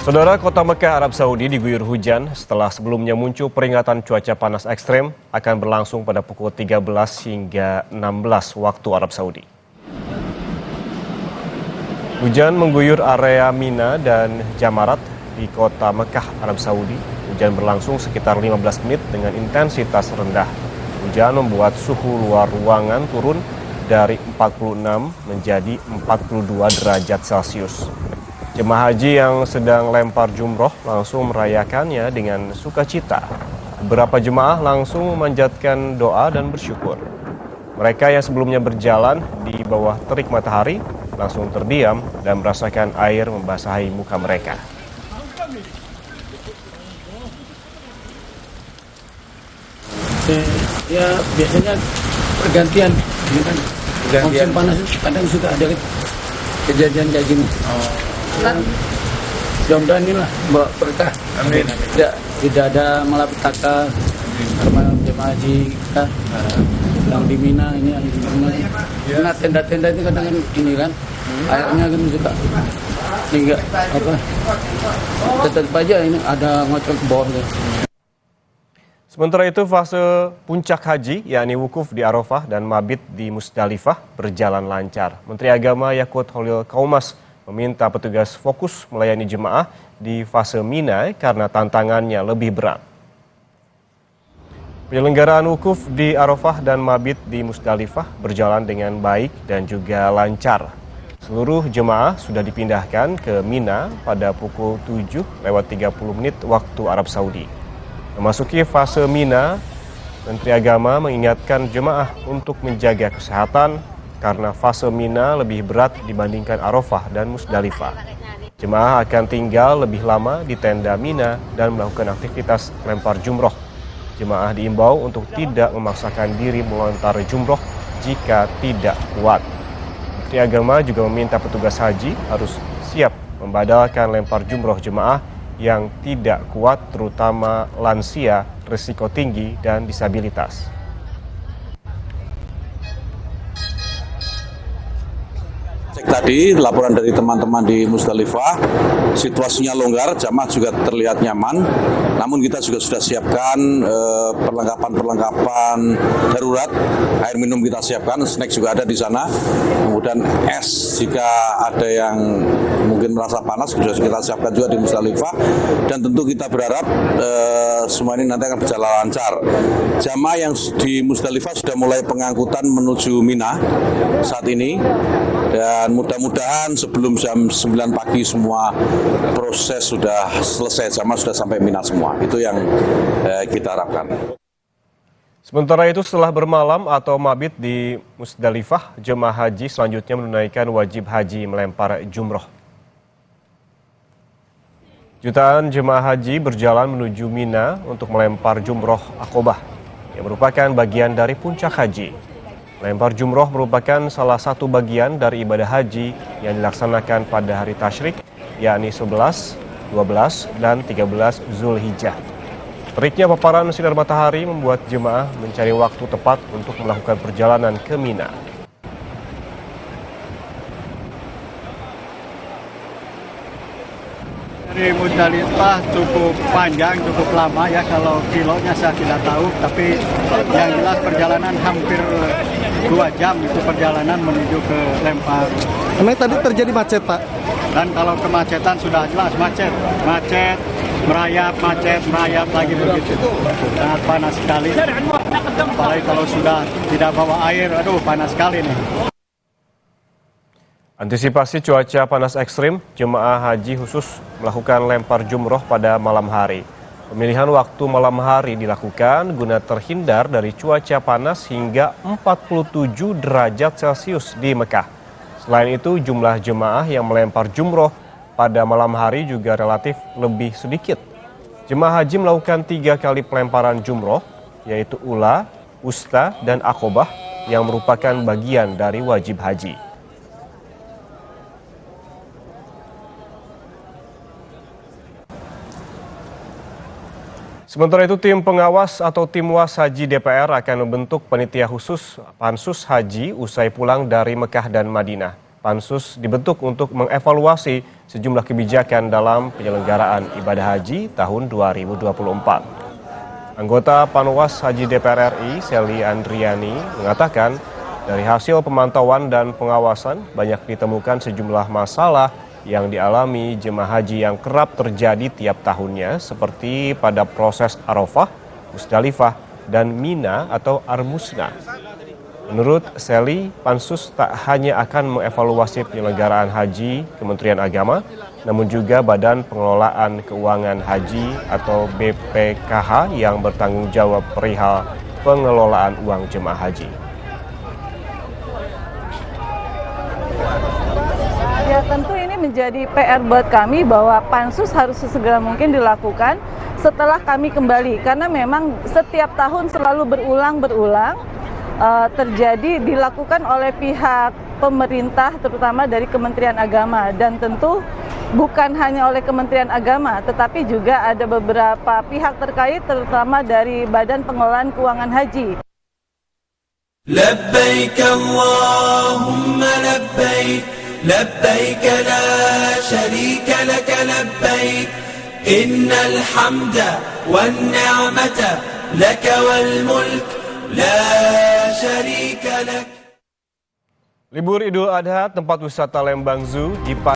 Saudara, kota Mekah, Arab Saudi diguyur hujan setelah sebelumnya muncul peringatan cuaca panas ekstrem akan berlangsung pada pukul 13 hingga 16 waktu Arab Saudi. Hujan mengguyur area Mina dan Jamarat di kota Mekah, Arab Saudi. Hujan berlangsung sekitar 15 menit dengan intensitas rendah. Hujan membuat suhu luar ruangan turun dari 46 menjadi 42 derajat Celcius. Jemaah haji yang sedang lempar jumroh langsung merayakannya dengan sukacita. Beberapa jemaah langsung memanjatkan doa dan bersyukur. Mereka yang sebelumnya berjalan di bawah terik matahari langsung terdiam dan merasakan air membasahi muka mereka. Ya biasanya pergantian, ya kan? Musim panas kadang suka ada kejadian kayak gini. Mudah-mudahan inilah bawa berkah. Amin. Tidak ada malapetaka sama jemaah haji kita yang di Mina ini yang di Mina. Karena tenda-tenda itu kadang ini kan airnya kan suka hingga apa? Tetap aja ini ada ngocor ke bawah. Sementara itu fase puncak haji yakni wukuf di Arafah dan mabit di Musdalifah berjalan lancar. Menteri Agama Yakut Holil Kaumas meminta petugas fokus melayani jemaah di fase Mina karena tantangannya lebih berat. Penyelenggaraan wukuf di Arafah dan mabit di Musdalifah berjalan dengan baik dan juga lancar. Seluruh jemaah sudah dipindahkan ke Mina pada pukul 7:30 waktu Arab Saudi. Memasuki fase Mina, Menteri Agama mengingatkan jemaah untuk menjaga kesehatan karena fase Mina lebih berat dibandingkan Arafah dan Musdalifah. Jemaah akan tinggal lebih lama di tenda Mina dan melakukan aktivitas lempar jumroh. Jemaah diimbau untuk tidak memaksakan diri melontar jumroh jika tidak kuat. Menteri Agama juga meminta petugas haji harus siap membadalkan lempar jumroh jemaah yang tidak kuat, terutama lansia, risiko tinggi, dan disabilitas. Tadi laporan dari teman-teman di Musdalifah, situasinya longgar, jamaah juga terlihat nyaman. Namun kita juga sudah siapkan perlengkapan darurat, air minum kita siapkan, snack juga ada di sana. Kemudian es jika ada yang mungkin merasa panas sudah kita siapkan juga di Musdalifah. Dan tentu kita berharap semua ini nanti akan berjalan lancar. Jamaah yang di Musdalifah sudah mulai pengangkutan menuju Mina saat ini. Dan mudah-mudahan sebelum jam 9 pagi semua proses sudah selesai, jamaah sudah sampai Mina semua. Itu yang kita harapkan. Sementara itu setelah bermalam atau mabit di Musdalifah, jemaah haji selanjutnya menunaikan wajib haji melempar jumroh. Jutaan jemaah haji berjalan menuju Mina untuk melempar jumroh Aqobah yang merupakan bagian dari puncak haji. Melempar jumroh merupakan salah satu bagian dari ibadah haji yang dilaksanakan pada hari tasyrik, yakni 11, 12, dan 13 Zulhijjah. Teriknya paparan sinar matahari membuat jemaah mencari waktu tepat untuk melakukan perjalanan ke Mina. Dari Musdalifah cukup panjang, cukup lama ya, kalau kilonya saya tidak tahu, tapi yang jelas perjalanan hampir 2 jam itu perjalanan menuju ke lempar. Emang tadi terjadi macet, Pak? Dan kalau kemacetan sudah jelas macet, merayap lagi begitu. Sangat panas sekali. Apalagi kalau sudah tidak bawa air, aduh panas sekali nih. Antisipasi cuaca panas ekstrim, jemaah haji khusus melakukan lempar jumroh pada malam hari. Pemilihan waktu malam hari dilakukan guna terhindar dari cuaca panas hingga 47 derajat Celcius di Mekah. Selain itu, jumlah jemaah yang melempar jumroh pada malam hari juga relatif lebih sedikit. Jemaah haji melakukan 3 kali pelemparan jumroh, yaitu ula, wusta, dan aqobah yang merupakan bagian dari wajib haji. Sementara itu, tim pengawas atau tim was haji DPR akan membentuk panitia khusus Pansus Haji usai pulang dari Mekah dan Madinah. Pansus dibentuk untuk mengevaluasi sejumlah kebijakan dalam penyelenggaraan ibadah haji tahun 2024. Anggota Panwas Haji DPR RI, Sely Andriani, mengatakan dari hasil pemantauan dan pengawasan banyak ditemukan sejumlah masalah yang dialami jemaah haji yang kerap terjadi tiap tahunnya seperti pada proses Arafah, Musdalifah, dan Mina atau Armusna. Menurut Sely, Pansus tak hanya akan mengevaluasi penyelenggaraan haji Kementerian Agama, namun juga Badan Pengelolaan Keuangan Haji atau BPKH yang bertanggung jawab perihal pengelolaan uang jemaah haji. Ya, tentu ini menjadi PR buat kami bahwa Pansus harus sesegera mungkin dilakukan setelah kami kembali. Karena memang setiap tahun selalu berulang terjadi dilakukan oleh pihak pemerintah, terutama dari Kementerian Agama. Dan tentu bukan hanya oleh Kementerian Agama, tetapi juga ada beberapa pihak terkait, terutama dari Badan Pengelolaan Keuangan Haji. لبيك اللهم لبيك لبيك لا شريك لك لبيك إن الحمد والنعمة لك والملك لا شريك لك. Libur Idul Adha, tempat wisata Lembang Zoo